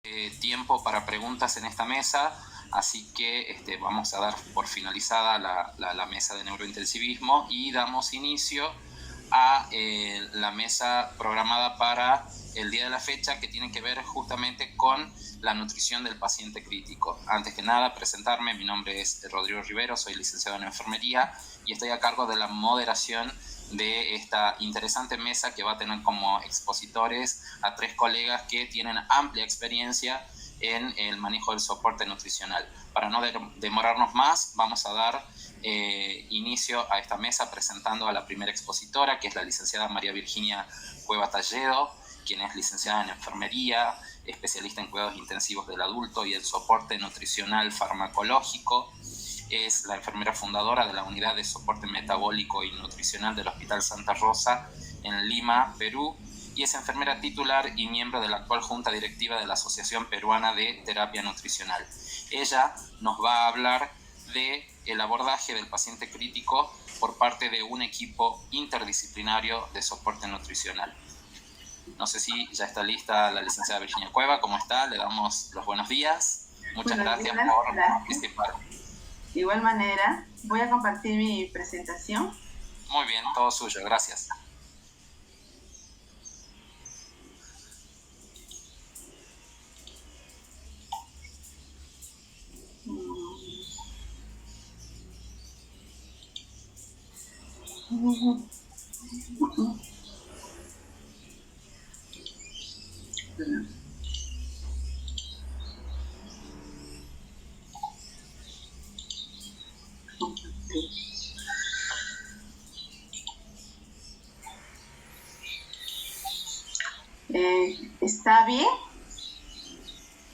Tiempo para preguntas en esta mesa, así que vamos a dar por finalizada la mesa de neurointensivismo y damos inicio a la mesa programada para el día de la fecha, que tiene que ver justamente con la nutrición del paciente crítico. Antes que nada, presentarme. Mi nombre es Rodrigo Rivero, soy licenciado en enfermería y estoy a cargo de la moderación de esta interesante mesa, que va a tener como expositores a 3 colegas que tienen amplia experiencia en el manejo del soporte nutricional. Para no demorarnos más, vamos a dar inicio a esta mesa presentando a la primera expositora, que es la licenciada María Virginia Cueva Talledo, quien es licenciada en enfermería, especialista en cuidados intensivos del adulto y el soporte nutricional farmacológico. Es la enfermera fundadora de la Unidad de Soporte Metabólico y Nutricional del Hospital Santa Rosa en Lima, Perú, y es enfermera titular y miembro de la actual Junta Directiva de la Asociación Peruana de Terapia Nutricional. Ella nos va a hablar del abordaje del paciente crítico por parte de un equipo interdisciplinario de soporte nutricional. No sé si ya está lista la licenciada Virginia Cueva. ¿Cómo está? Le damos los buenos días. Muchas gracias por participar. De igual manera, voy a compartir mi presentación. Muy bien, todo suyo, gracias. ¿Está bien?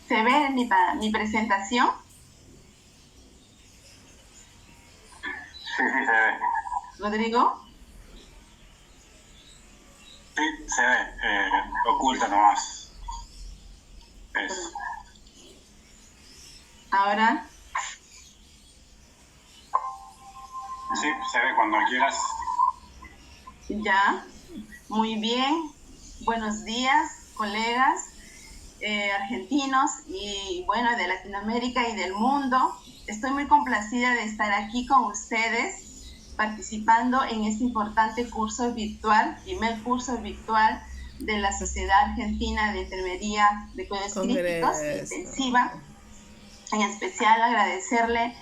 ¿Se ve mi presentación? Sí, se ve. ¿Rodrigo? Sí, se ve. Oculta nomás. Eso. ¿Ahora? Sí, se ve cuando quieras. Ya. Muy bien. Buenos días, colegas argentinos y bueno, de Latinoamérica y del mundo. Estoy muy complacida de estar aquí con ustedes participando en este importante curso virtual, primer curso virtual de la Sociedad Argentina de Enfermería de Cuidados Críticos Intensiva. En especial agradecerle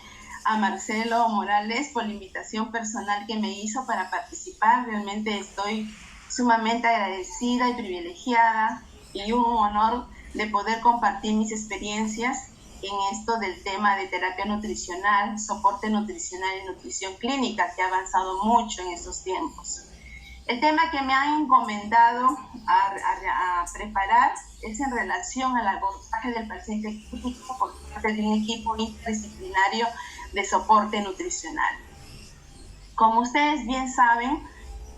a Marcelo Morales por la invitación personal que me hizo para participar. Realmente estoy sumamente agradecida y privilegiada, y un honor de poder compartir mis experiencias en esto del tema de terapia nutricional, soporte nutricional y nutrición clínica, que ha avanzado mucho en estos tiempos. El tema que me han encomendado a preparar es en relación al abordaje del paciente crítico por parte de un equipo interdisciplinario de soporte nutricional. Como ustedes bien saben,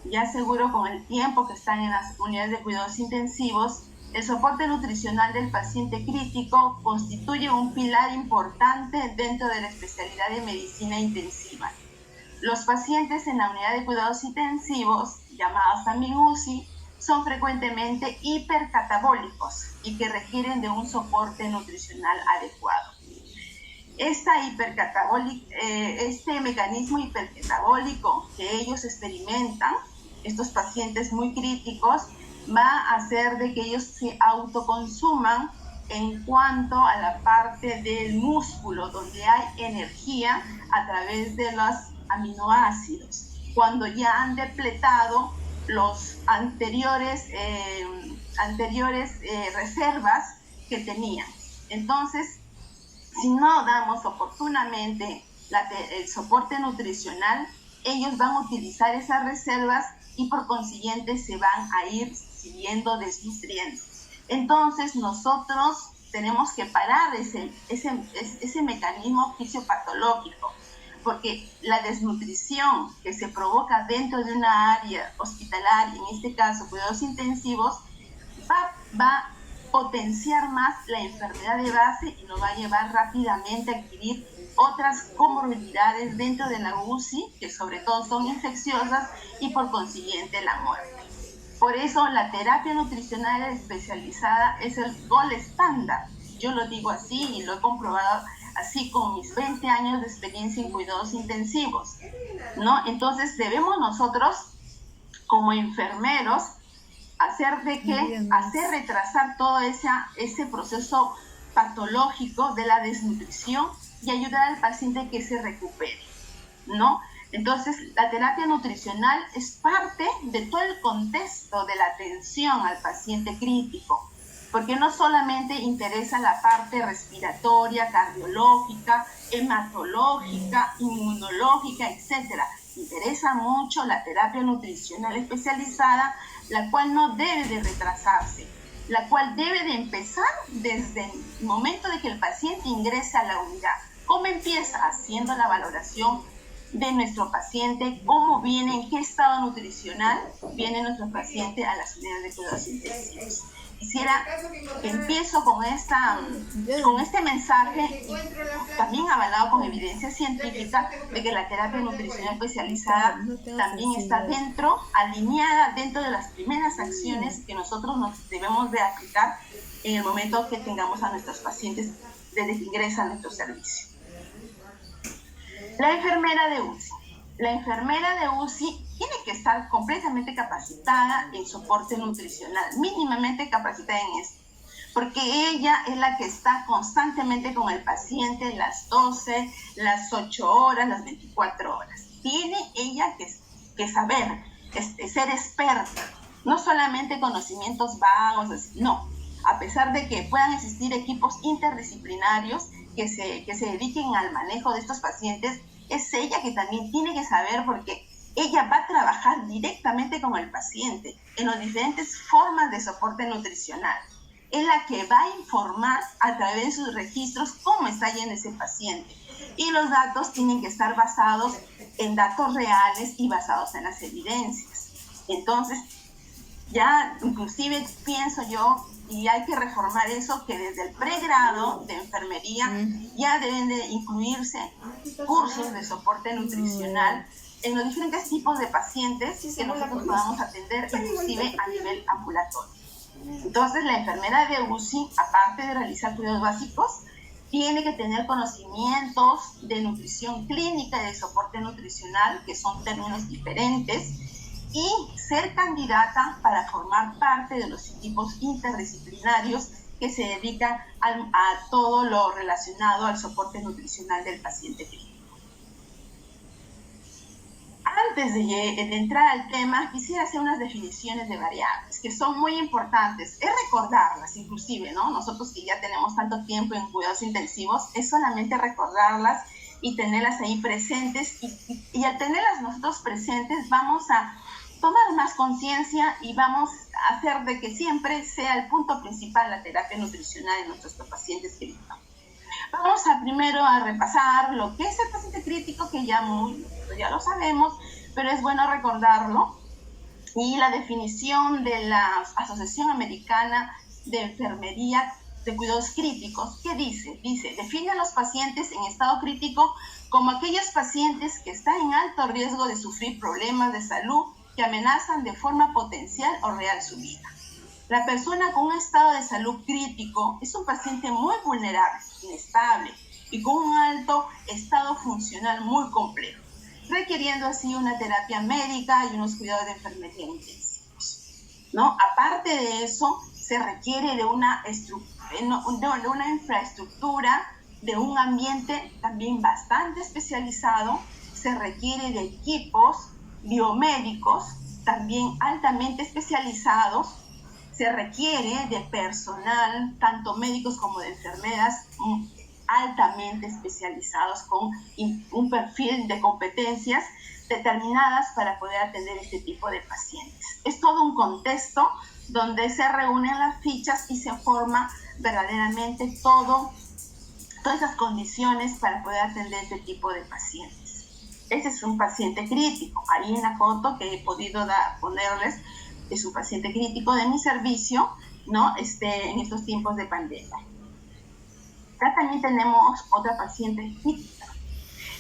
ya seguro con el tiempo que están en las unidades de cuidados intensivos, el soporte nutricional del paciente crítico constituye un pilar importante dentro de la especialidad de medicina intensiva. Los pacientes en la unidad de cuidados intensivos, llamados también UCI, son frecuentemente hipercatabólicos y que requieren de un soporte nutricional adecuado. Este mecanismo hipercatabólico que ellos experimentan, estos pacientes muy críticos, va a hacer de que ellos se autoconsuman en cuanto a la parte del músculo, donde hay energía a través de los aminoácidos, cuando ya han depletado los anteriores reservas que tenían. Entonces, si no damos oportunamente el soporte nutricional, ellos van a utilizar esas reservas y por consiguiente se van a ir siguiendo desnutriendo. Entonces nosotros tenemos que parar ese mecanismo fisiopatológico, porque la desnutrición que se provoca dentro de una área hospitalaria, en este caso cuidados intensivos, va a potenciar más la enfermedad de base y nos va a llevar rápidamente a adquirir otras comorbilidades dentro de la UCI, que sobre todo son infecciosas y por consiguiente la muerte. Por eso la terapia nutricional especializada es el gold estándar Yo lo digo así y lo he comprobado así con mis 20 años de experiencia en cuidados intensivos, ¿no? Entonces debemos nosotros, como enfermeros, hacer retrasar todo ese proceso patológico de la desnutrición y ayudar al paciente que se recupere, ¿no? Entonces, la terapia nutricional es parte de todo el contexto de la atención al paciente crítico, porque no solamente interesa la parte respiratoria, cardiológica, hematológica, inmunológica, etc. Interesa mucho la terapia nutricional especializada, la cual no debe de retrasarse, la cual debe de empezar desde el momento de que el paciente ingresa a la unidad. ¿Cómo empieza? Haciendo la valoración de nuestro paciente, cómo viene, en qué estado nutricional viene nuestro paciente a las unidades de cuidados intensivos. Empiezo con este mensaje, también avalado con evidencia científica, de que la terapia nutricional especializada también está alineada dentro de las primeras acciones que nosotros nos debemos de aplicar en el momento que tengamos a nuestros pacientes desde que ingresan a nuestro servicio. La enfermera de UCI. La enfermera de UCI tiene que estar completamente capacitada en soporte nutricional, mínimamente capacitada en esto, porque ella es la que está constantemente con el paciente las 12, las 8 horas, las 24 horas. Tiene ella que saber, ser experta, no solamente conocimientos vagos, no. A pesar de que puedan existir equipos interdisciplinarios que se dediquen al manejo de estos pacientes, es ella que también tiene que saber, porque ella va a trabajar directamente con el paciente en las diferentes formas de soporte nutricional. Es la que va a informar a través de sus registros cómo está yendo ese paciente. Y los datos tienen que estar basados en datos reales y basados en las evidencias. Entonces, ya inclusive pienso yo, y hay que reformar eso, que desde el pregrado de enfermería ya deben de incluirse cursos de soporte nutricional en los diferentes tipos de pacientes que nosotros podamos atender, inclusive a nivel ambulatorio. Entonces, la enfermera de UCI, aparte de realizar cuidados básicos, tiene que tener conocimientos de nutrición clínica y de soporte nutricional, que son términos diferentes, y ser candidata para formar parte de los equipos interdisciplinarios que se dedican a todo lo relacionado al soporte nutricional del paciente clínico. Antes de entrar al tema, quisiera hacer unas definiciones de variables que son muy importantes. Es recordarlas, inclusive, ¿no? Nosotros que ya tenemos tanto tiempo en cuidados intensivos, es solamente recordarlas y tenerlas ahí presentes. Y al tenerlas nosotros presentes, vamos a tomar más conciencia y vamos a hacer de que siempre sea el punto principal la terapia nutricional de nuestros pacientes críticos. Vamos primero a repasar lo que es el paciente crítico, que ya lo sabemos, pero es bueno recordarlo. Y la definición de la Asociación Americana de Enfermería de Cuidados Críticos, ¿qué dice? Define a los pacientes en estado crítico como aquellos pacientes que están en alto riesgo de sufrir problemas de salud que amenazan de forma potencial o real su vida. La persona con un estado de salud crítico es un paciente muy vulnerable, inestable y con un alto estado funcional muy complejo, requiriendo así una terapia médica y unos cuidados de enfermería intensivos, ¿no? Aparte de eso, se requiere de una infraestructura, de un ambiente también bastante especializado. Se requiere de equipos biomédicos también altamente especializados. Se requiere de personal, tanto médicos como de enfermeras, altamente especializados con un perfil de competencias determinadas para poder atender este tipo de pacientes. Es todo un contexto donde se reúnen las fichas y se forma verdaderamente todas esas condiciones para poder atender este tipo de pacientes. Ese es un paciente crítico. Ahí en la foto que he podido ponerles es un paciente crítico de mi servicio, ¿no? En estos tiempos de pandemia. Acá también tenemos otra paciente crítica.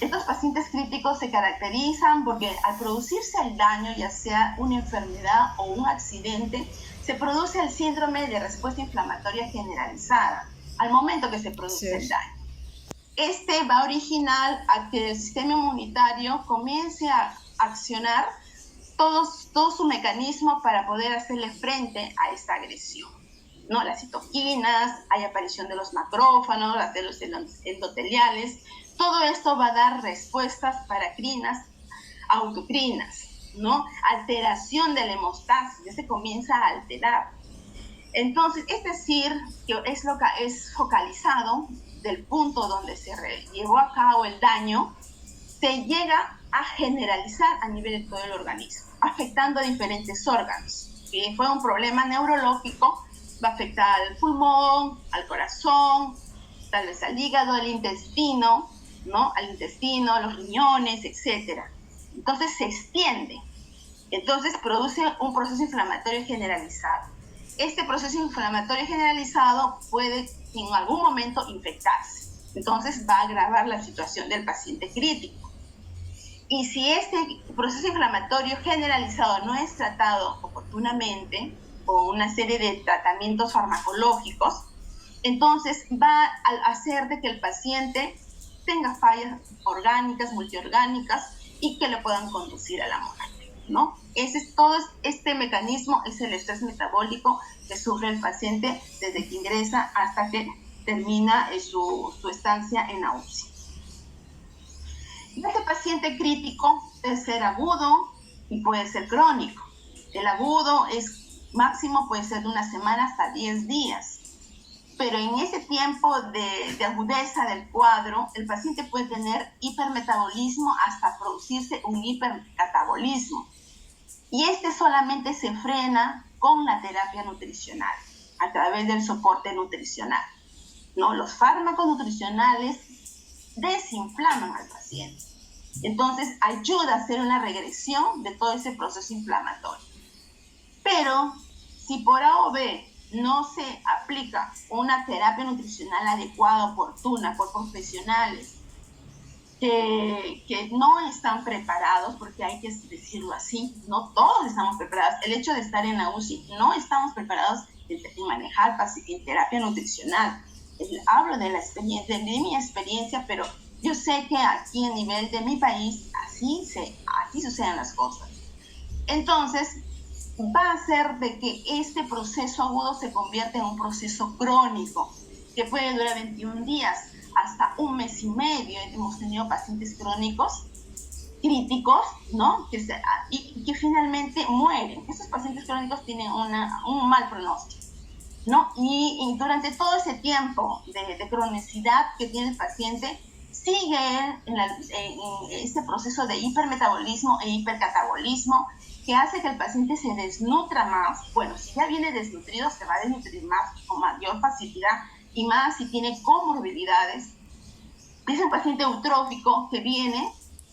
Estos pacientes críticos se caracterizan porque al producirse el daño, ya sea una enfermedad o un accidente, se produce el síndrome de respuesta inflamatoria generalizada. al momento que se produce el daño. Este va a originar a que el sistema inmunitario comience a accionar todo su mecanismo para poder hacerle frente a esta agresión, ¿no? Las citoquinas, hay aparición de los macrófagos, de los endoteliales, todo esto va a dar respuestas paracrinas, autocrinas, ¿no? Alteración de la hemostasis, ya se comienza a alterar. Entonces, es decir, que es focalizado del punto donde se llevó a cabo el daño, se llega a generalizar a nivel de todo el organismo, afectando a diferentes órganos. Si fue un problema neurológico, va a afectar al pulmón, al corazón, tal vez al hígado, al intestino, ¿no? Al intestino, los riñones, etc. Entonces se extiende. Entonces produce un proceso inflamatorio generalizado. Este proceso inflamatorio generalizado puede en algún momento infectarse. Entonces va a agravar la situación del paciente crítico. Y si este proceso inflamatorio generalizado no es tratado oportunamente con una serie de tratamientos farmacológicos, entonces va a hacer de que el paciente tenga fallas orgánicas, multiorgánicas y que le puedan conducir a la muerte, ¿no? Todo este mecanismo es el estrés metabólico que sufre el paciente desde que ingresa hasta que termina su estancia en la UCI. Este paciente crítico puede ser agudo y puede ser crónico. El agudo máximo puede ser de una semana hasta 10 días. Pero en ese tiempo de agudeza del cuadro, el paciente puede tener hipermetabolismo hasta producirse un hipercatabolismo. Y este solamente se frena con la terapia nutricional, a través del soporte nutricional, ¿no? Los fármacos nutricionales desinflaman al paciente. Entonces, ayuda a hacer una regresión de todo ese proceso inflamatorio. Pero, si por A o B no se aplica una terapia nutricional adecuada, oportuna, por profesionales que no están preparados, porque hay que decirlo así, no todos estamos preparados. El hecho de estar en la UCI, no estamos preparados en manejar en terapia nutricional. Hablo de mi experiencia, pero yo sé que aquí a nivel de mi país así suceden las cosas. Entonces, va a hacer de que este proceso agudo se convierta en un proceso crónico, que puede durar 21 días hasta un mes y medio. Hemos tenido pacientes crónicos, críticos, ¿no? Y que finalmente mueren. Estos pacientes crónicos tienen un mal pronóstico, ¿no? Y durante todo ese tiempo de cronicidad que tiene el paciente, sigue en este proceso de hipermetabolismo e hipercatabolismo, que hace que el paciente se desnutra más. Bueno, si ya viene desnutrido, se va a desnutrir más con mayor facilidad, y más si tiene comorbilidades. Es un paciente eutrófico que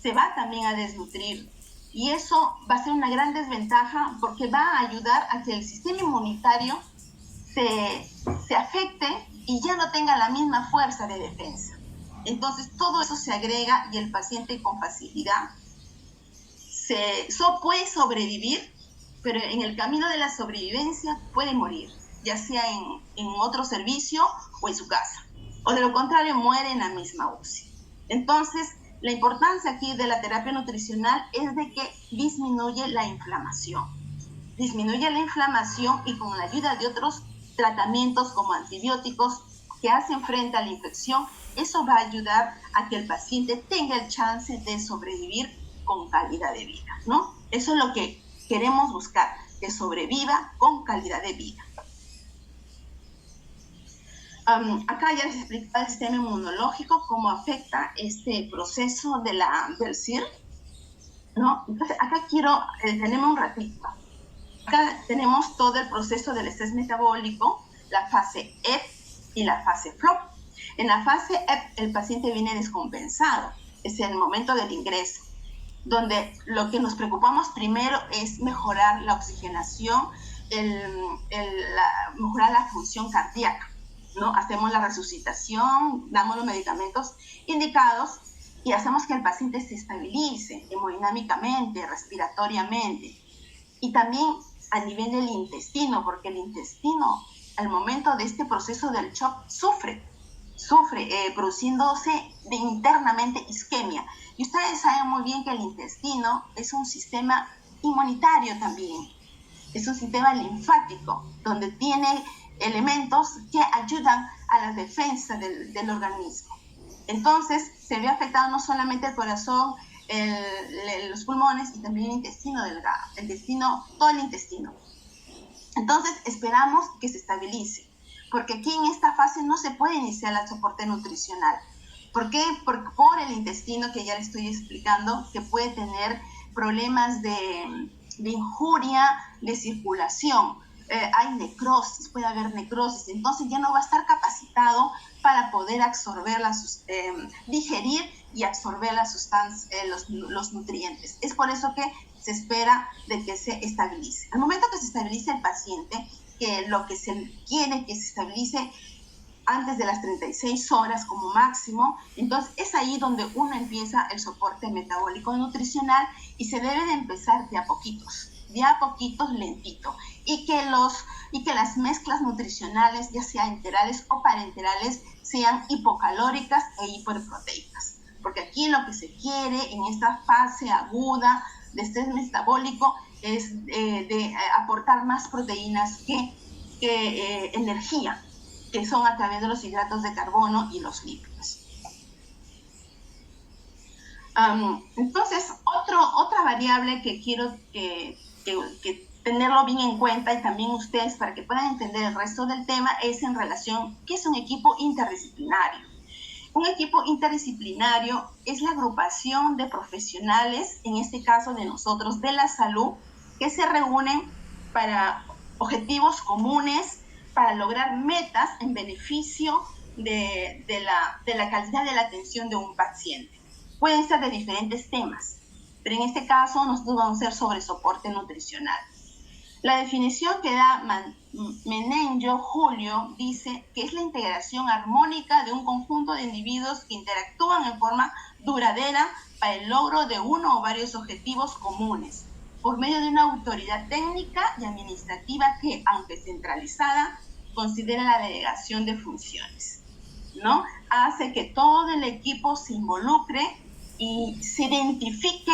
se va también a desnutrir. Y eso va a ser una gran desventaja, porque va a ayudar a que el sistema inmunitario se afecte y ya no tenga la misma fuerza de defensa. Entonces todo eso se agrega y el paciente con facilidad puede sobrevivir, pero en el camino de la sobrevivencia puede morir, ya sea en otro servicio o en su casa. O de lo contrario, muere en la misma UCI. Entonces, la importancia aquí de la terapia nutricional es de que disminuye la inflamación. Disminuye la inflamación, y con la ayuda de otros tratamientos como antibióticos que hacen frente a la infección, eso va a ayudar a que el paciente tenga el chance de sobrevivir con calidad de vida, ¿no? Eso es lo que queremos buscar, que sobreviva con calidad de vida. Acá ya les expliqué el sistema inmunológico, cómo afecta este proceso del CIR, ¿no? Entonces, acá tenemos un ratito. Acá tenemos todo el proceso del estrés metabólico, la fase EP y la fase FLOP. En la fase EP, el paciente viene descompensado, es el momento del ingreso, donde lo que nos preocupamos primero es mejorar la oxigenación, mejorar la función cardíaca, ¿no? Hacemos la resucitación, damos los medicamentos indicados y hacemos que el paciente se estabilice hemodinámicamente, respiratoriamente, y también a nivel del intestino, porque el intestino al momento de este proceso del shock sufre produciéndose internamente isquemia. Y ustedes saben muy bien que el intestino es un sistema inmunitario también, es un sistema linfático, donde tiene elementos que ayudan a la defensa del organismo. Entonces, se ve afectado no solamente el corazón, los pulmones y también el intestino delgado, todo el intestino. Entonces, esperamos que se estabilice, porque aquí en esta fase no se puede iniciar el soporte nutricional. ¿Por qué? Por el intestino, que ya le estoy explicando, que puede tener problemas de injuria, de circulación. Hay necrosis, puede haber necrosis, entonces ya no va a estar capacitado para poder absorber digerir y absorber los nutrientes. Es por eso que se espera de que se estabilice. Al momento que se estabilice el paciente, que lo que se quiere que se estabilice antes de las 36 horas como máximo, entonces es ahí donde uno empieza el soporte metabólico nutricional y se debe de empezar de a poquitos, lentito, y que las mezclas nutricionales, ya sea enterales o parenterales, sean hipocalóricas e hiperproteicas, porque aquí lo que se quiere en esta fase aguda de estrés metabólico es aportar más proteínas que energía, que son a través de los hidratos de carbono y los lípidos. Entonces, otra variable que quiero que tenerlo bien en cuenta, y también ustedes para que puedan entender el resto del tema, es en relación ¿qué es un equipo interdisciplinario? Un equipo interdisciplinario es la agrupación de profesionales, en este caso de nosotros, de la salud, que se reúnen para objetivos comunes, para lograr metas en beneficio de la calidad de la atención de un paciente. Pueden ser de diferentes temas, pero en este caso nosotros vamos a hacer sobre soporte nutricional. La definición que da Menenjo Julio dice que es la integración armónica de un conjunto de individuos que interactúan en forma duradera para el logro de uno o varios objetivos comunes, por medio de una autoridad técnica y administrativa que, aunque centralizada, considera la delegación de funciones, ¿no? Hace que todo el equipo se involucre y se identifique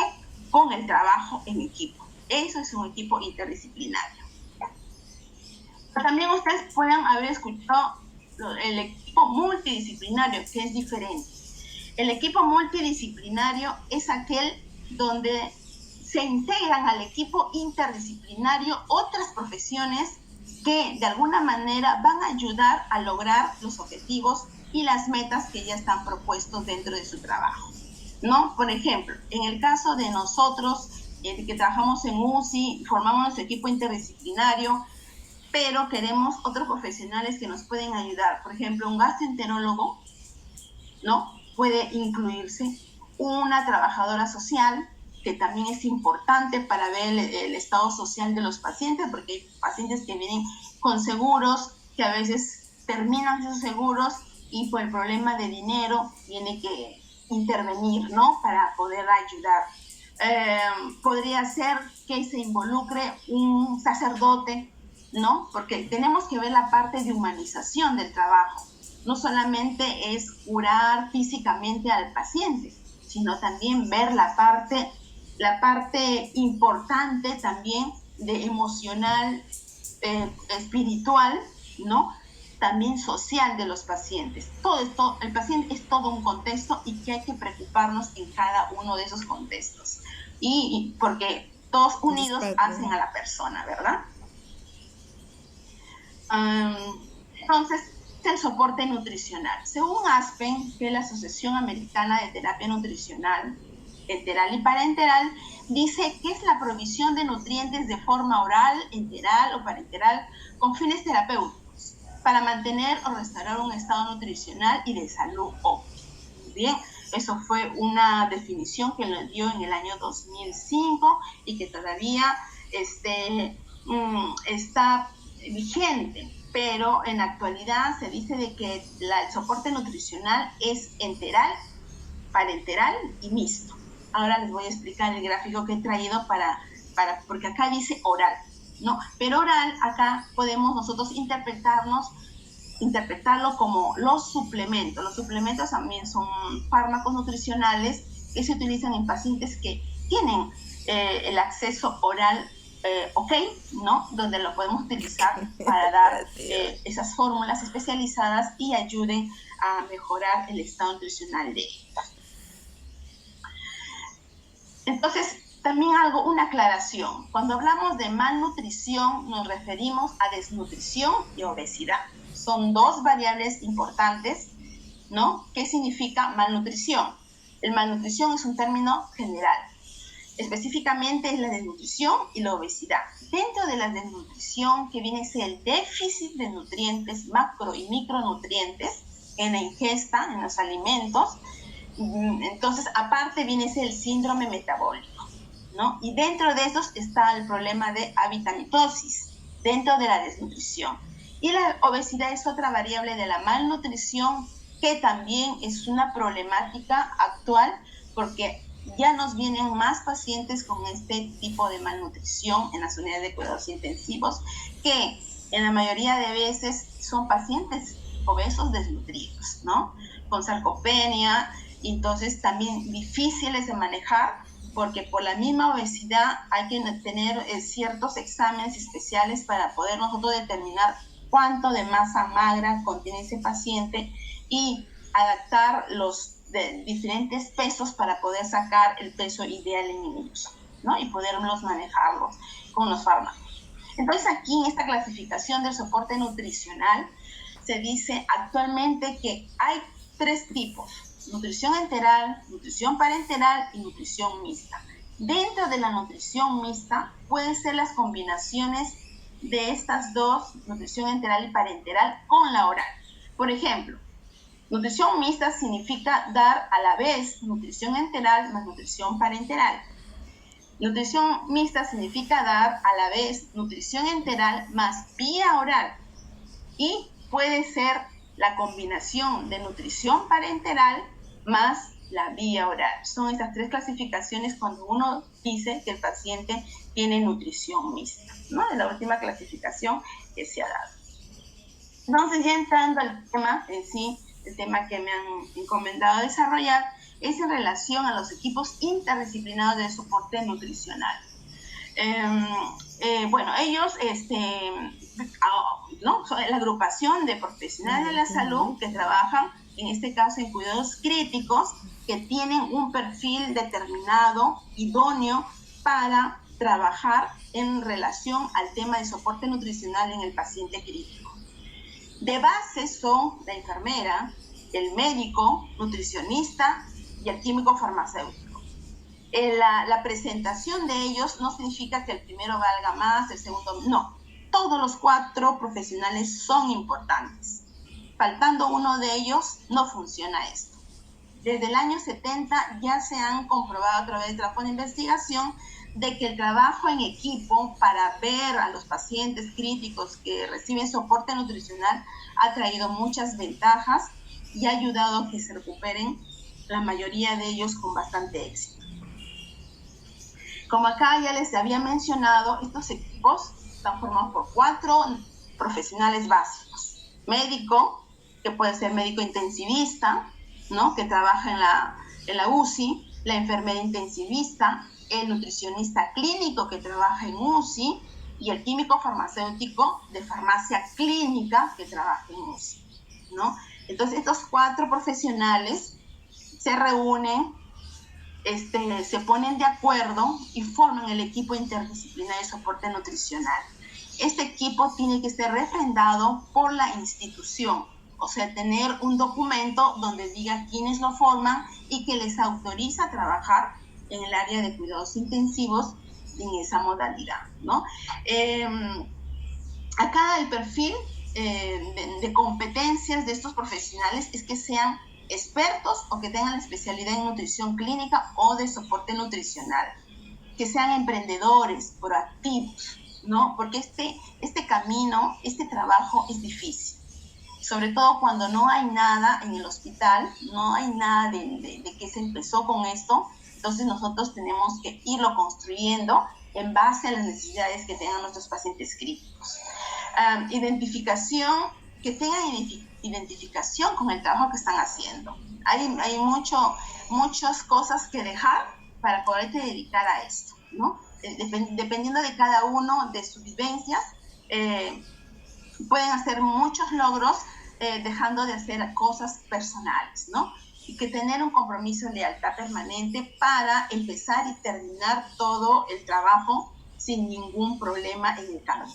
con el trabajo en equipo. Eso es un equipo interdisciplinario. Pero también ustedes pueden haber escuchado el equipo multidisciplinario, que es diferente. El equipo multidisciplinario es aquel donde se integran al equipo interdisciplinario otras profesiones que de alguna manera van a ayudar a lograr los objetivos y las metas que ya están propuestos dentro de su trabajo, ¿no? Por ejemplo, en el caso de nosotros, que trabajamos en UCI, formamos nuestro equipo interdisciplinario, pero queremos otros profesionales que nos pueden ayudar. Por ejemplo, un gastroenterólogo, ¿no? Puede incluirse, una trabajadora social, que también es importante para ver el estado social de los pacientes, porque hay pacientes que vienen con seguros, que a veces terminan esos seguros y por el problema de dinero tiene que intervenir, ¿no? Para poder ayudar. Podría ser que se involucre un sacerdote, ¿no? Porque tenemos que ver la parte de humanización del trabajo. No solamente es curar físicamente al paciente, sino también ver la parte importante también de emocional, espiritual, ¿no? También social de los pacientes. Todo esto, el paciente es todo un contexto y que hay que preocuparnos en cada uno de esos contextos. Y porque todos unidos hacen a la persona, ¿verdad? Entonces, el soporte nutricional. Según ASPEN, que es la Asociación Americana de Terapia Nutricional, enteral y parenteral, dice que es la provisión de nutrientes de forma oral, enteral o parenteral con fines terapéuticos para mantener o restaurar un estado nutricional y de salud óptimo. Bien, eso fue una definición que lo dio en el año 2005 y que todavía está vigente, pero en la actualidad se dice de que el soporte nutricional es enteral, parenteral y mixto. Ahora les voy a explicar el gráfico que he traído porque acá dice oral. ¿no? Pero oral, acá podemos nosotros interpretarlo como los suplementos. Los suplementos también son fármacos nutricionales que se utilizan en pacientes que tienen el acceso oral ok, ¿no? Donde lo podemos utilizar para dar esas fórmulas especializadas y ayuden a mejorar el estado nutricional de ellos. Entonces, también una aclaración. Cuando hablamos de malnutrición, nos referimos a desnutrición y obesidad. Son dos variables importantes, ¿no? ¿Qué significa malnutrición? El malnutrición es un término general. Específicamente es la desnutrición y la obesidad. Dentro de la desnutrición, que viene a ser el déficit de nutrientes, macro y micronutrientes en la ingesta, en los alimentos, entonces aparte viene a ser el síndrome metabólico, ¿no? Y dentro de estos está el problema de avitamitosis, dentro de la desnutrición. Y la obesidad es otra variable de la malnutrición, que también es una problemática actual, porque ya nos vienen más pacientes con este tipo de malnutrición en las unidades de cuidados intensivos, que en la mayoría de veces son pacientes obesos desnutridos, ¿no? Con sarcopenia, entonces también difíciles de manejar, porque por la misma obesidad hay que tener ciertos exámenes especiales para poder nosotros determinar cuánto de masa magra contiene ese paciente y adaptar los de diferentes pesos para poder sacar el peso ideal en niños, ¿no? Y poderlos manejarlos con los fármacos. Entonces aquí en esta clasificación del soporte nutricional se dice actualmente que hay 3 tipos: nutrición enteral, nutrición parenteral y nutrición mixta. Dentro de la nutrición mixta pueden ser las combinaciones de estas dos, nutrición enteral y parenteral, con la oral. Por ejemplo, nutrición mixta significa dar a la vez nutrición enteral más nutrición parenteral. Nutrición mixta significa dar a la vez nutrición enteral más vía oral. Y puede ser la combinación de nutrición parenteral más la vía oral. Son estas 3 clasificaciones cuando uno dice que el paciente tiene nutrición mixta, ¿no? Es la última clasificación que se ha dado. Entonces, ya entrando al tema en sí, el tema que me han encomendado desarrollar es en relación a los equipos interdisciplinarios de soporte nutricional. Bueno, ellos, ¿no? Son la agrupación de profesionales de la salud que trabajan, en este caso, en cuidados críticos, que tienen un perfil determinado, idóneo, para trabajar en relación al tema de soporte nutricional en el paciente crítico. De base son la enfermera, el médico, nutricionista y el químico farmacéutico. La presentación de ellos no significa que el primero valga más, el segundo no. Todos los 4 profesionales son importantes. Faltando uno de ellos, no funciona esto. Desde el año 70 ya se han comprobado a través de trabajo de investigación de que el trabajo en equipo para ver a los pacientes críticos que reciben soporte nutricional ha traído muchas ventajas y ha ayudado a que se recuperen la mayoría de ellos con bastante éxito. Como acá ya les había mencionado, estos equipos están formados por 4 profesionales básicos. Médico, que puede ser médico intensivista, ¿no? Que trabaja en la UCI, la enfermera intensivista, el nutricionista clínico que trabaja en UCI y el químico farmacéutico de farmacia clínica que trabaja en UCI, ¿no? Entonces estos 4 profesionales se reúnen, se ponen de acuerdo y forman el equipo interdisciplinario de soporte nutricional. Este equipo tiene que ser refrendado por la institución, o sea, tener un documento donde diga quiénes lo forman y que les autoriza a trabajar en el área de cuidados intensivos en esa modalidad, ¿no? Acá el perfil de competencias de estos profesionales es que sean expertos o que tengan la especialidad en nutrición clínica o de soporte nutricional, que sean emprendedores, proactivos, ¿no? Porque este camino, este trabajo es difícil, sobre todo cuando no hay nada en el hospital, no hay nada de que se empezó con esto. Entonces nosotros tenemos que irlo construyendo en base a las necesidades que tengan nuestros pacientes críticos. Que tengan identificación con el trabajo que están haciendo. Hay muchas cosas que dejar para poderte dedicar a esto, ¿no? Dependiendo de cada uno de sus vivencias, pueden hacer muchos logros dejando de hacer cosas personales, ¿no? Y que tener un compromiso de lealtad permanente para empezar y terminar todo el trabajo sin ningún problema en el camino.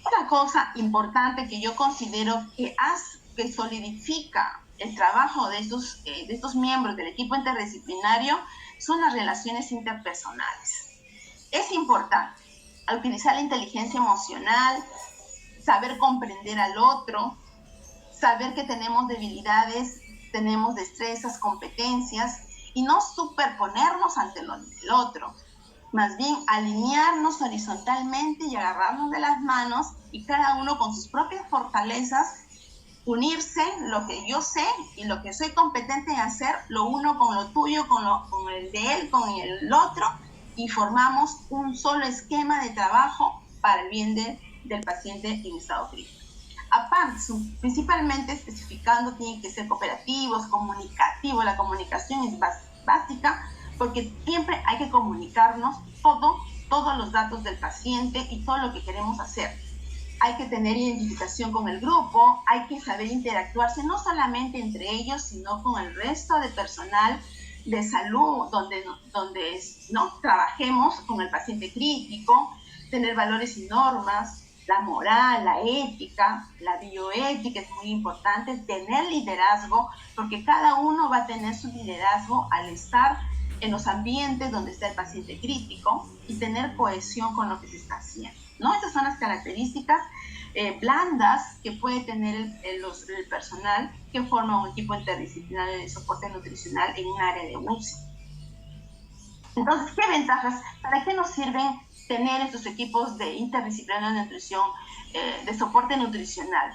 Otra cosa importante que yo considero que solidifica el trabajo de estos miembros del equipo interdisciplinario son las relaciones interpersonales. Es importante utilizar la inteligencia emocional, saber comprender al otro, saber que tenemos debilidades, tenemos destrezas, competencias, y no superponernos ante el otro. Más bien alinearnos horizontalmente y agarrarnos de las manos, y cada uno con sus propias fortalezas, unirse lo que yo sé y lo que soy competente en hacer, lo uno con lo tuyo, con el de él, con el otro, y formamos un solo esquema de trabajo para el bien del paciente en estado crítico. Aparte, principalmente especificando, tienen que ser cooperativos, comunicativos. La comunicación es básica porque siempre hay que comunicarnos todos los datos del paciente y todo lo que queremos hacer. Hay que tener identificación con el grupo, hay que saber interactuarse no solamente entre ellos, sino con el resto de personal de salud, donde ¿no? trabajemos con el paciente crítico, tener valores y normas, la moral, la ética, la bioética es muy importante, tener liderazgo, porque cada uno va a tener su liderazgo al estar en los ambientes donde está el paciente crítico, y tener cohesión con lo que se está haciendo, ¿no? Estas son las características blandas que puede tener el personal que forma un equipo interdisciplinario de soporte nutricional en un área de UCI. Entonces, ¿qué ventajas? ¿Para qué nos sirven tener estos equipos de interdisciplinario de nutrición, de soporte nutricional?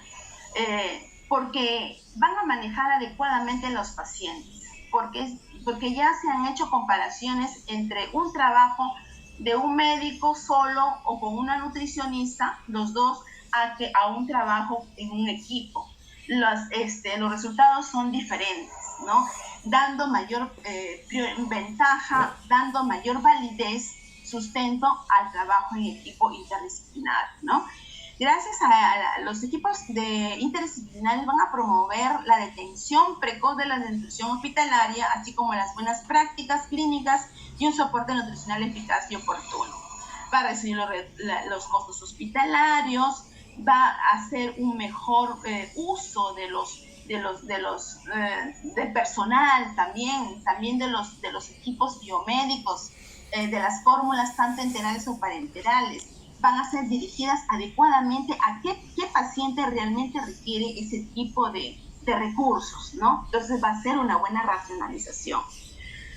Porque van a manejar adecuadamente a los pacientes, porque ya se han hecho comparaciones entre un trabajo de un médico solo o con una nutricionista, los dos, a un trabajo en un equipo. Los resultados son diferentes, ¿no? Dando mayor ventaja, dando mayor validez, sustento al trabajo en equipo interdisciplinario, ¿no? Gracias a los equipos interdisciplinarios van a promover la detención precoz de la desnutrición hospitalaria, así como las buenas prácticas clínicas y un soporte nutricional eficaz y oportuno. Va a reducir los costos hospitalarios, va a hacer un mejor uso del personal, también de los equipos biomédicos, de las fórmulas tanto enterales o parenterales. Van a ser dirigidas adecuadamente a qué paciente realmente requiere ese tipo de recursos, ¿no? Entonces va a ser una buena racionalización.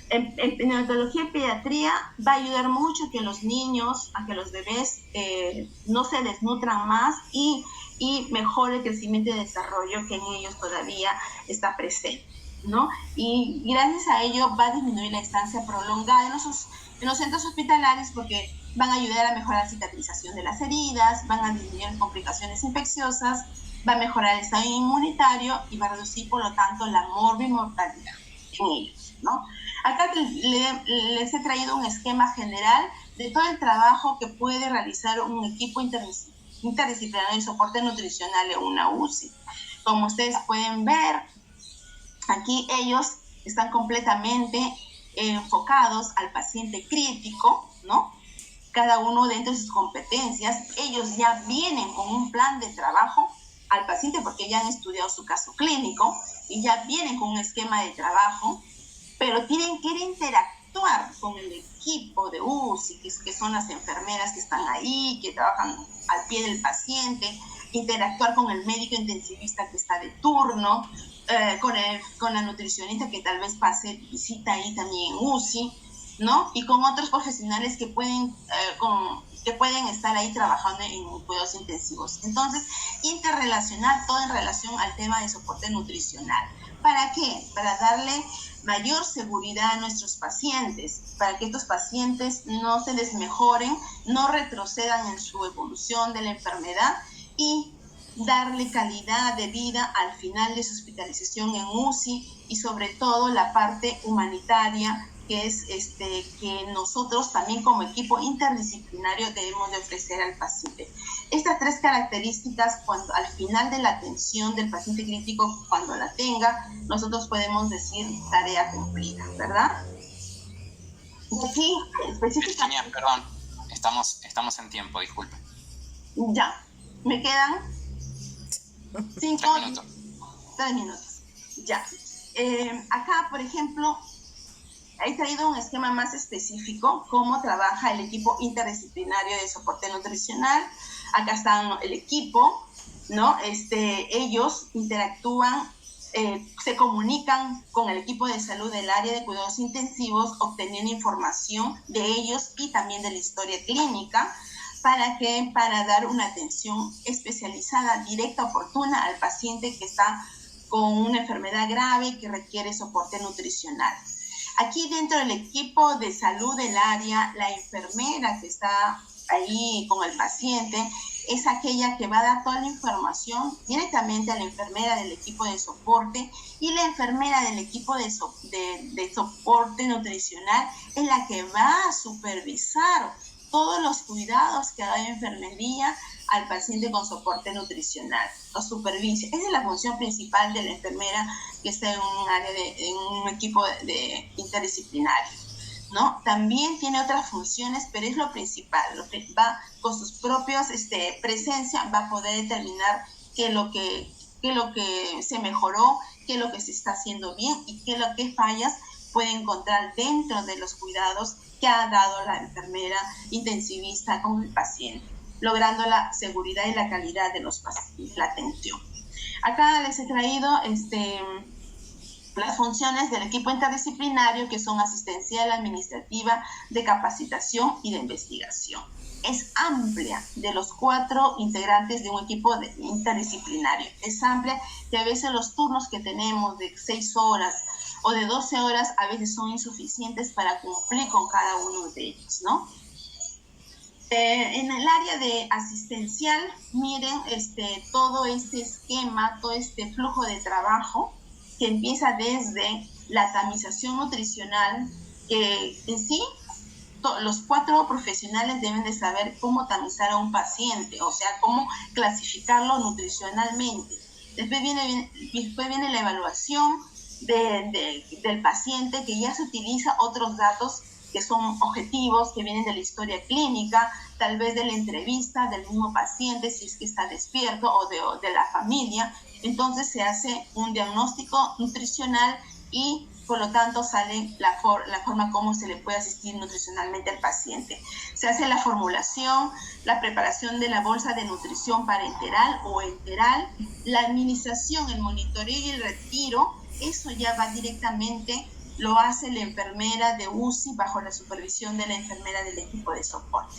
En neonatología y pediatría va a ayudar mucho a que los niños, a que los bebés no se desnutran más y mejore el crecimiento y desarrollo que en ellos todavía está presente, ¿no? Y gracias a ello va a disminuir la estancia prolongada en los centros hospitalarios, porque van a ayudar a mejorar la cicatrización de las heridas, van a disminuir complicaciones infecciosas, va a mejorar el estado inmunitario y va a reducir, por lo tanto, la morbimortalidad en ellos, ¿no? Acá les he traído un esquema general de todo el trabajo que puede realizar un equipo interdisciplinario de soporte nutricional en una UCI. Como ustedes pueden ver, aquí ellos están completamente enfocados al paciente crítico, ¿no? Cada uno dentro de sus competencias, ellos ya vienen con un plan de trabajo al paciente porque ya han estudiado su caso clínico y ya vienen con un esquema de trabajo, pero tienen que interactuar con el equipo de UCI, que son las enfermeras que están ahí, que trabajan al pie del paciente, interactuar con el médico intensivista que está de turno, con la nutricionista que tal vez pase visita ahí también en UCI, ¿no? Y con otros profesionales que pueden estar ahí trabajando en cuidados intensivos. Entonces, interrelacionar todo en relación al tema de soporte nutricional. ¿Para qué? Para darle mayor seguridad a nuestros pacientes, para que estos pacientes no se desmejoren, no retrocedan en su evolución de la enfermedad y darle calidad de vida al final de su hospitalización en UCI y sobre todo la parte humanitaria que es que nosotros también como equipo interdisciplinario debemos de ofrecer al paciente. Estas tres características, cuando al final de la atención del paciente crítico, cuando la tenga, nosotros podemos decir tarea cumplida, ¿verdad? Aquí, específicamente... Perdón, estamos en tiempo, disculpe. Ya, me quedan 3 minutos. Ya. Acá, por ejemplo, he traído un esquema más específico, cómo trabaja el equipo interdisciplinario de soporte nutricional. Acá está el equipo, ¿no? Ellos interactúan, se comunican con el equipo de salud del área de cuidados intensivos, obteniendo información de ellos y también de la historia clínica, para dar una atención especializada, directa, oportuna al paciente que está con una enfermedad grave que requiere soporte nutricional. Aquí dentro del equipo de salud del área, la enfermera que está ahí con el paciente es aquella que va a dar toda la información directamente a la enfermera del equipo de soporte, y la enfermera del equipo de soporte nutricional es la que va a supervisar todos los cuidados que da enfermería al paciente con soporte nutricional, lo supervisa. Esa es la función principal de la enfermera que está en un equipo de interdisciplinario, ¿no? También tiene otras funciones, pero es lo principal, lo que va con sus propios presencia, va a poder determinar qué es lo que se mejoró, qué es lo que se está haciendo bien y qué fallas puede encontrar dentro de los cuidados que ha dado la enfermera intensivista con el paciente, logrando la seguridad y la calidad de los pacientes, la atención. Acá les he traído las funciones del equipo interdisciplinario, que son asistencial, administrativa, de capacitación y de investigación. Es amplia, de los 4 integrantes de un equipo interdisciplinario. Es amplia, que a veces los turnos que tenemos de 6 horas o de 12 horas a veces son insuficientes para cumplir con cada uno de ellos, ¿no? En el área de asistencial, miren todo este esquema, todo este flujo de trabajo que empieza desde la tamización nutricional, que en sí los 4 profesionales deben de saber cómo tamizar a un paciente, o sea, cómo clasificarlo nutricionalmente. Después viene la evaluación del paciente, que ya se utiliza otros datos que son objetivos, que vienen de la historia clínica, tal vez de la entrevista del mismo paciente, si es que está despierto, o de la familia. Entonces se hace un diagnóstico nutricional y por lo tanto sale la forma como se le puede asistir nutricionalmente al paciente. Se hace la formulación, la preparación de la bolsa de nutrición parenteral o enteral, la administración, el monitoreo y el retiro. Eso ya va directamente, lo hace la enfermera de UCI bajo la supervisión de la enfermera del equipo de soporte.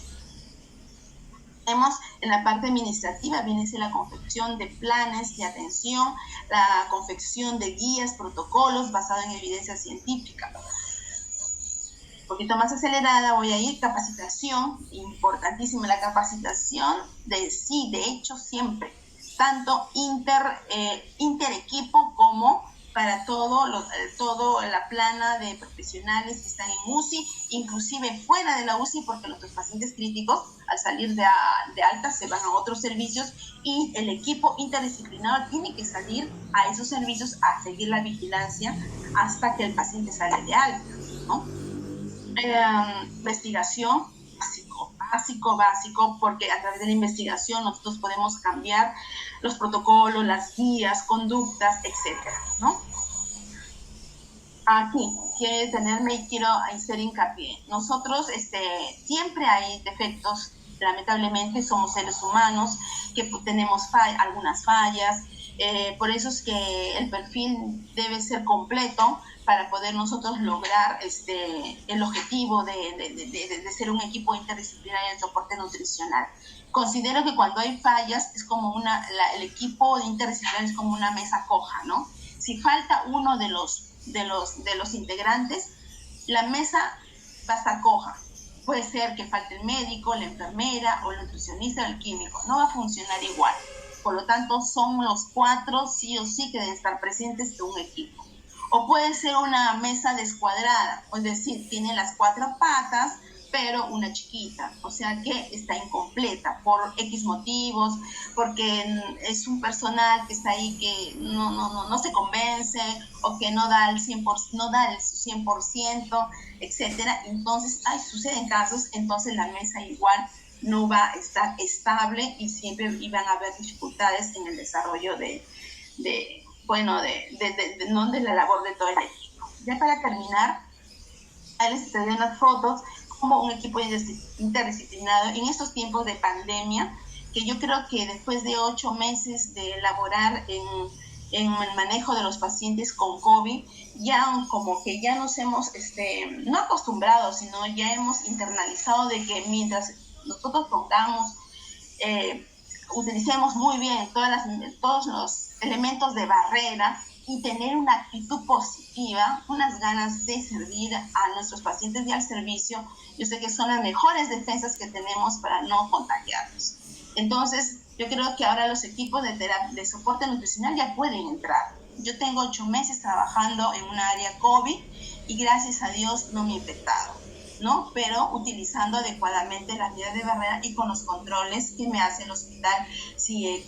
Tenemos en la parte administrativa, viene a ser la confección de planes de atención, la confección de guías, protocolos basados en evidencia científica. Un poquito más acelerada voy a ir, capacitación, importantísima la capacitación de hecho siempre, tanto interequipo como para toda la plana de profesionales que están en UCI, inclusive fuera de la UCI, porque nuestros pacientes críticos al salir de alta se van a otros servicios y el equipo interdisciplinario tiene que salir a esos servicios a seguir la vigilancia hasta que el paciente sale de alta, ¿no? Investigación, básico, porque a través de la investigación nosotros podemos cambiar los protocolos, las guías, conductas, etcétera, ¿no? Aquí quiero detenerme y quiero hacer hincapié. Nosotros siempre hay defectos, lamentablemente somos seres humanos que tenemos algunas fallas, Por eso es que el perfil debe ser completo para poder nosotros lograr el objetivo de ser un equipo interdisciplinario de soporte nutricional. Considero que cuando hay fallas es como el equipo interdisciplinario es como una mesa coja, ¿no? Si falta uno de los integrantes, la mesa va a estar coja. Puede ser que falte el médico, la enfermera o el nutricionista o el químico. No va a funcionar igual. Por lo tanto, son los 4 sí o sí que deben estar presentes de un equipo. O puede ser una mesa descuadrada, es decir, tiene las 4 patas, pero una chiquita, o sea que está incompleta por X motivos, porque es un personal que está ahí que no se convence o que no da el 100%, no da el 100%, etcétera. Entonces, suceden casos, entonces la mesa igual no va a estar estable y siempre iban a haber dificultades en el desarrollo de la labor de todo el equipo. Ya para terminar, ahí les estoy dando unas fotos como un equipo interdisciplinario en estos tiempos de pandemia, que yo creo que después de 8 meses de elaborar en el manejo de los pacientes con COVID, ya como que ya nos hemos, no acostumbrado, sino ya hemos internalizado de que mientras nosotros utilicemos muy bien todos los elementos de barrera y tener una actitud positiva, unas ganas de servir a nuestros pacientes y al servicio, yo sé que son las mejores defensas que tenemos para no contagiarnos. Entonces, yo creo que ahora los equipos de soporte nutricional ya pueden entrar. Yo tengo 8 meses trabajando en un área COVID y gracias a Dios no me he infectado, ¿no? Pero utilizando adecuadamente las medidas de barrera y con los controles que me hace el hospital si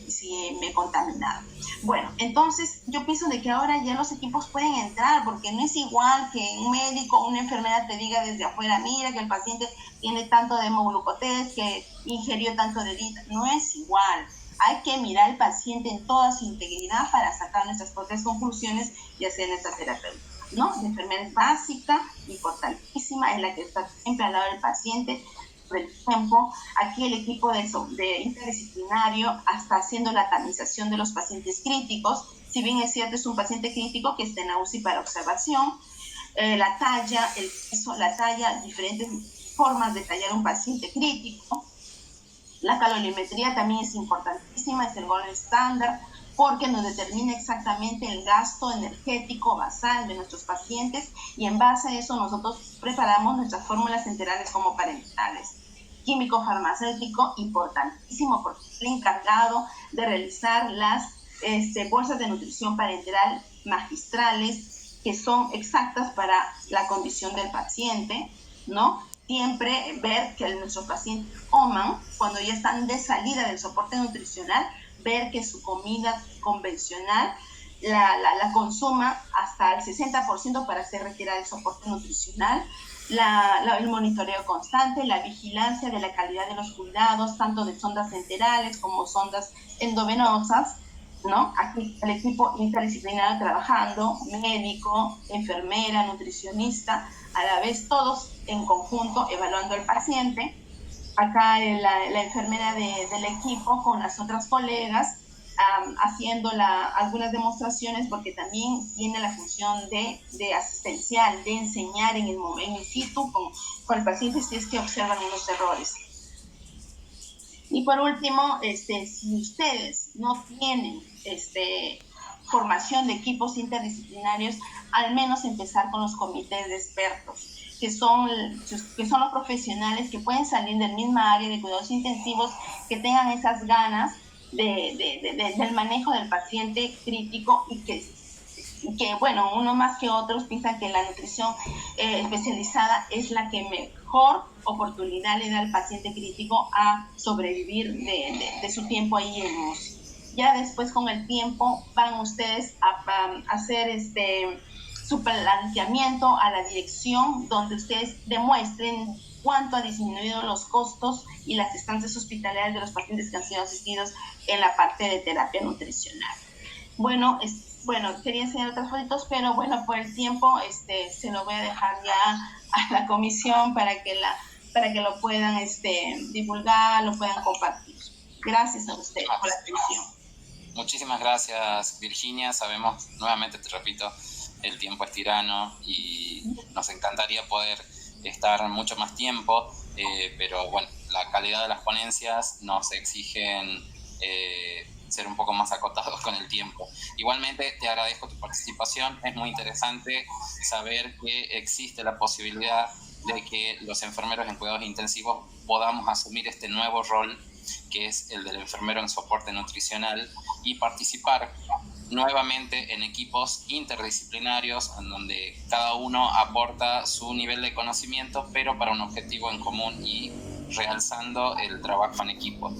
me he contaminado. Bueno, entonces yo pienso de que ahora ya los equipos pueden entrar, porque no es igual que un médico o una enfermera te diga desde afuera, mira que el paciente tiene tanto de hemoglucotés, que ingirió tanto de DIT, no es igual. Hay que mirar al paciente en toda su integridad para sacar nuestras propias conclusiones y hacer nuestra terapia, ¿no? La enfermera es básica, importantísima, es la que está siempre al lado del paciente. Por ejemplo, aquí el equipo de interdisciplinario hasta haciendo la tamización de los pacientes críticos. Si bien es cierto, es un paciente crítico que está en la UCI para observación, la talla, el peso, la talla, diferentes formas de tallar un paciente crítico. La calorimetría también es importantísima, es el gold estándar, porque nos determina exactamente el gasto energético basal de nuestros pacientes y en base a eso nosotros preparamos nuestras fórmulas enterales como parentales. Químico farmacéutico, importantísimo, porque es el encargado de realizar las bolsas de nutrición parenteral magistrales que son exactas para la condición del paciente, ¿no? Siempre ver que nuestros pacientes coman cuando ya están de salida del soporte nutricional, ver que su comida convencional la consuma hasta el 60% para hacer retirar el soporte nutricional, el monitoreo constante, la vigilancia de la calidad de los cuidados, tanto de sondas enterales como sondas endovenosas, ¿no? Aquí el equipo interdisciplinario trabajando, médico, enfermera, nutricionista, a la vez todos en conjunto evaluando al paciente. Acá la enfermera del equipo con las otras colegas haciendo algunas demostraciones, porque también tiene la función de asistencial, de enseñar en in situ con el paciente si es que observan unos errores. Y por último, si ustedes no tienen formación de equipos interdisciplinarios, al menos empezar con los comités de expertos, que son los profesionales que pueden salir del misma área de cuidados intensivos, que tengan esas ganas del manejo del paciente crítico y que, bueno, uno más que otros piensan que la nutrición especializada es la que mejor oportunidad le da al paciente crítico a sobrevivir de su tiempo ahí en UCI. Ya después con el tiempo van ustedes a hacer su planteamiento a la dirección, donde ustedes demuestren cuánto ha disminuido los costos y las estancias hospitalarias de los pacientes que han sido asistidos en la parte de terapia nutricional. Bueno, quería enseñar otras fotos, pero bueno, por el tiempo se lo voy a dejar ya a la comisión para que lo puedan divulgar, lo puedan compartir. Gracias a ustedes por la atención. Muchísimas gracias, Virginia. Sabemos, nuevamente te repito, el tiempo es tirano y nos encantaría poder estar mucho más tiempo, pero bueno, la calidad de las ponencias nos exigen ser un poco más acotados con el tiempo. Igualmente te agradezco tu participación, es muy interesante saber que existe la posibilidad de que los enfermeros en cuidados intensivos podamos asumir este nuevo rol que es el del enfermero en soporte nutricional y participar nuevamente en equipos interdisciplinarios en donde cada uno aporta su nivel de conocimiento pero para un objetivo en común y realzando el trabajo en equipo.